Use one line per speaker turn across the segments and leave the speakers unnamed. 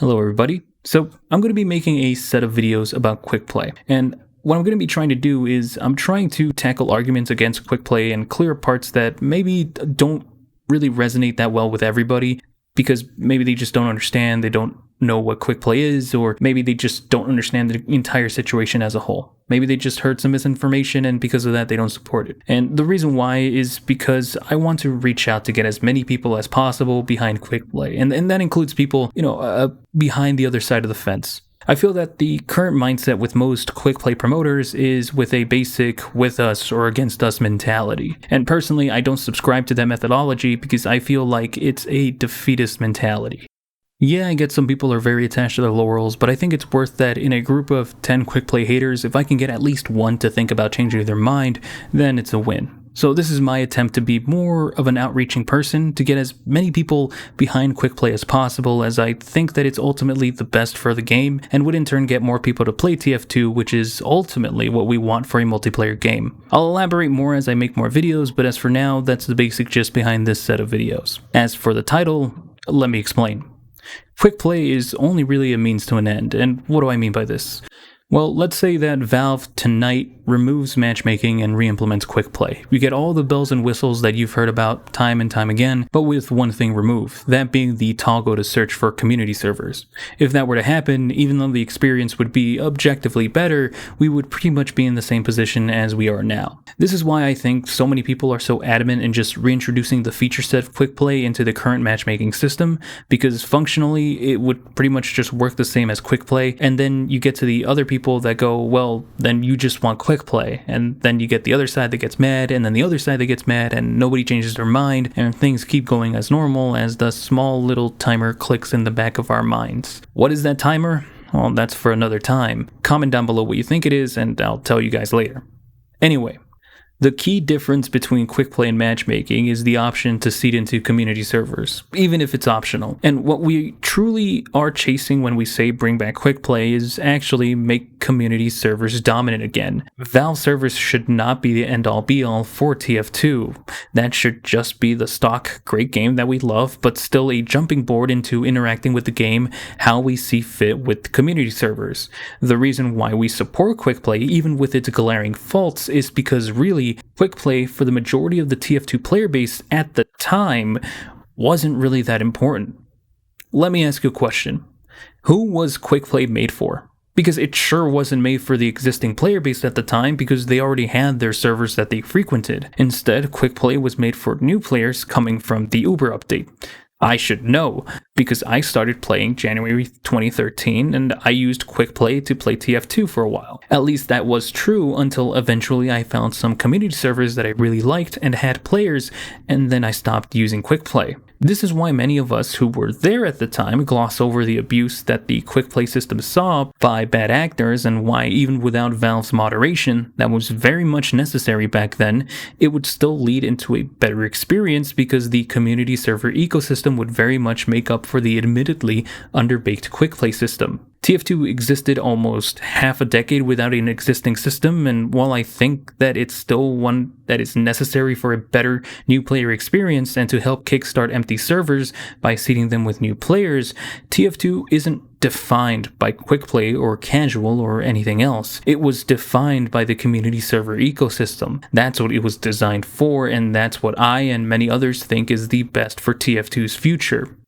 Hello everybody. So I'm going to be making a set of videos about Quickplay, and what I'm going to be trying to do is I'm trying to tackle arguments against Quickplay and clear up parts that maybe don't really resonate that well with everybody because maybe they just don't understand, they don't know what Quickplay is, or maybe they just don't understand the entire situation as a whole. Maybe they just heard some misinformation and because of that they don't support it. And the reason why is because I want to reach out to get as many people as possible behind Quickplay. And that includes people, behind the other side of the fence. I feel that the current mindset with most Quickplay promoters is with a basic with us or against us mentality. And personally, I don't subscribe to that methodology because I feel like it's a defeatist mentality. Yeah, I get some people are very attached to their laurels, but I think it's worth that in a group of 10 Quickplay haters, if I can get at least one to think about changing their mind, then it's a win. So this is my attempt to be more of an outreaching person, to get as many people behind Quickplay as possible, as I think that it's ultimately the best for the game, and would in turn get more people to play TF2, which is ultimately what we want for a multiplayer game. I'll elaborate more as I make more videos, but as for now, that's the basic gist behind this set of videos. As for the title, let me explain. Quickplay is only really a means to an end, and what do I mean by this? Well, let's say that Valve tonight removes matchmaking and re-implements Quickplay. You get all the bells and whistles that you've heard about time and time again, but with one thing removed, that being the toggle to search for community servers. If that were to happen, even though the experience would be objectively better, we would pretty much be in the same position as we are now. This is why I think so many people are so adamant in just reintroducing the feature set of Quickplay into the current matchmaking system, because functionally it would pretty much just work the same as Quickplay, and then you get to the other people that go, well, then you just want Quickplay, and then you get the other side that gets mad, and then the other side that gets mad, and nobody changes their mind, and things keep going as normal as the small little timer clicks in the back of our minds. What is that timer? Well, that's for another time. Comment down below what you think it is, and I'll tell you guys later. Anyway, the key difference between Quickplay and matchmaking is the option to seed into community servers, even if it's optional. And what we truly are chasing when we say bring back Quickplay is actually make community servers dominant again. Valve servers should not be the end-all be-all for TF2. That should just be the stock great game that we love, but still a jumping board into interacting with the game how we see fit with community servers. The reason why we support Quickplay, even with its glaring faults, is because really Quickplay for the majority of the TF2 player base at the time wasn't really that important. Let me ask you a question. Who was Quickplay made for? Because it sure wasn't made for the existing player base at the time, because they already had their servers that they frequented. Instead, Quickplay was made for new players coming from the Uber update. I should know, because I started playing January 2013 and I used Quickplay to play TF2 for a while. At least that was true until eventually I found some community servers that I really liked and had players, and then I stopped using Quickplay. This is why many of us who were there at the time gloss over the abuse that the Quickplay system saw by bad actors, and why even without Valve's moderation, that was very much necessary back then, it would still lead into a better experience because the community server ecosystem would very much make up for the admittedly underbaked Quickplay system. TF2 existed almost half a decade without an existing system, and while I think that it's still one that is necessary for a better new player experience and to help kickstart empty servers by seeding them with new players, TF2 isn't defined by Quickplay or casual or anything else. It was defined by the community server ecosystem. That's what it was designed for, and that's what I and many others think is the best for TF2's future.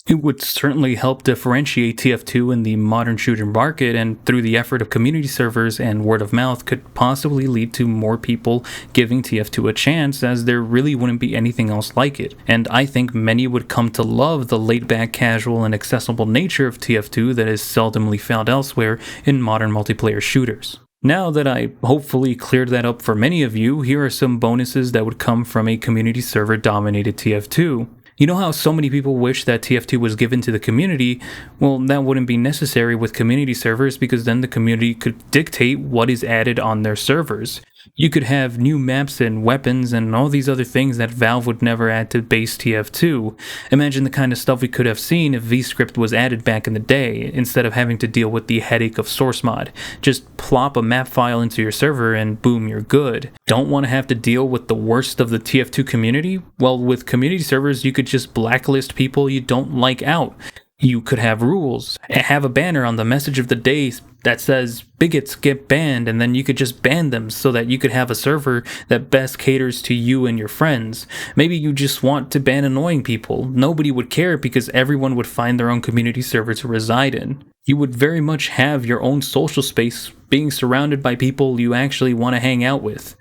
It would certainly help differentiate TF2 in the modern shooter market, and through the effort of community servers and word of mouth could possibly lead to more people giving TF2 a chance, as there really wouldn't be anything else like it. And I think many would come to love the laid-back, casual, and accessible nature of TF2 that is seldomly found elsewhere in modern multiplayer shooters. Now that I hopefully cleared that up for many of you, here are some bonuses that would come from a community server dominated TF2. You know how so many people wish that TF2 was given to the community? Well, that wouldn't be necessary with community servers, because then the community could dictate what is added on their servers. You could have new maps and weapons and all these other things that Valve would never add to base TF2. Imagine the kind of stuff we could have seen if VScript was added back in the day, instead of having to deal with the headache of source mod. Just plop a map file into your server and boom, you're good. Don't want to have to deal with the worst of the TF2 community? Well, with community servers, you could just blacklist people you don't like out. You could have rules, have a banner on the message of the day that says bigots get banned, and then you could just ban them so that you could have a server that best caters to you and your friends. Maybe you just want to ban annoying people. Nobody would care because everyone would find their own community server to reside in. You would very much have your own social space, being surrounded by people you actually want to hang out with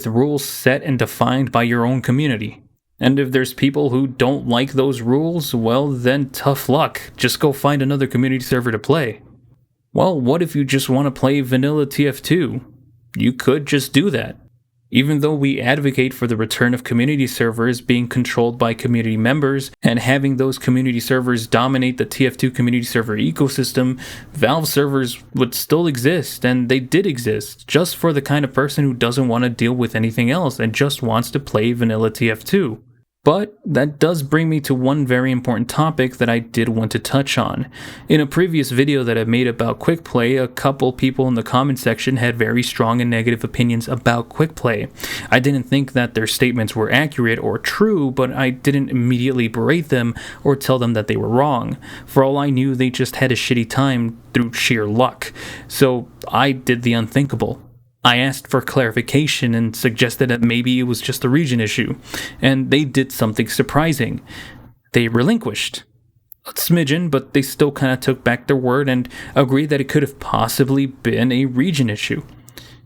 rules set and defined by your own community. And if there's people who don't like those rules, well then tough luck. Just go find another community server to play. Well, what if you just want to play vanilla TF2? You could just do that. Even though we advocate for the return of community servers being controlled by community members and having those community servers dominate the TF2 community server ecosystem, Valve servers would still exist, and they did exist, just for the kind of person who doesn't want to deal with anything else and just wants to play vanilla TF2. But that does bring me to one very important topic that I did want to touch on. In a previous video that I made about Quickplay, a couple people in the comment section had very strong and negative opinions about Quickplay. I didn't think that their statements were accurate or true, but I didn't immediately berate them or tell them that they were wrong. For all I knew, they just had a shitty time through sheer luck. So I did the unthinkable. I asked for clarification and suggested that maybe it was just a region issue, and they did something surprising. They relinquished. A smidgen, but they still kind of took back their word and agreed that it could have possibly been a region issue.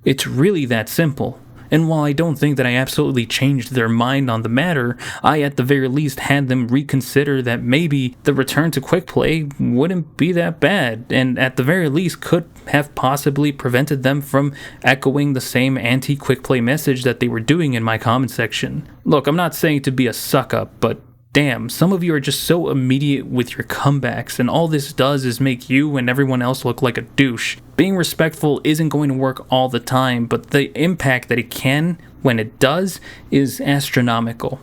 It's really that simple. And while I don't think that I absolutely changed their mind on the matter, I at the very least had them reconsider that maybe the return to Quickplay wouldn't be that bad, and at the very least could have possibly prevented them from echoing the same anti-Quickplay message that they were doing in my comment section. Look, I'm not saying to be a suck-up, but damn, some of you are just so immediate with your comebacks, and all this does is make you and everyone else look like a douche. Being respectful isn't going to work all the time, but the impact that it can, when it does, is astronomical.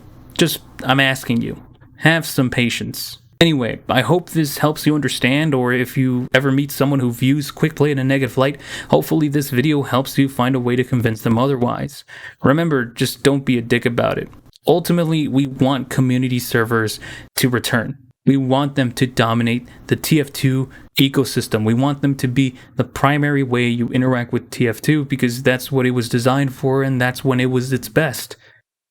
I'm asking you, have some patience. Anyway, I hope this helps you understand, or if you ever meet someone who views Quickplay in a negative light, hopefully this video helps you find a way to convince them otherwise. Remember, just don't be a dick about it. Ultimately, we want community servers to return. We want them to dominate the TF2 ecosystem. We want them to be the primary way you interact with TF2 because that's what it was designed for and that's when it was its best.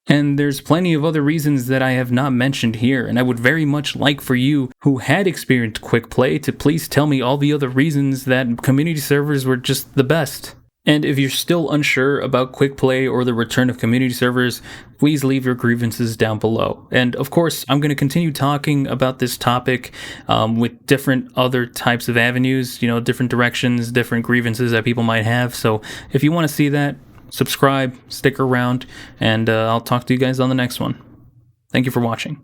And there's plenty of other reasons that I have not mentioned here, and I would very much like for you who had experienced Quickplay to please tell me all the other reasons that community servers were just the best. And if you're still unsure about Quickplay or the return of community servers, please leave your grievances down below. And of course, I'm going to continue talking about this topic with different other types of avenues, different directions, different grievances that people might have. So if you want to see that, subscribe, stick around, and I'll talk to you guys on the next one. Thank you for watching.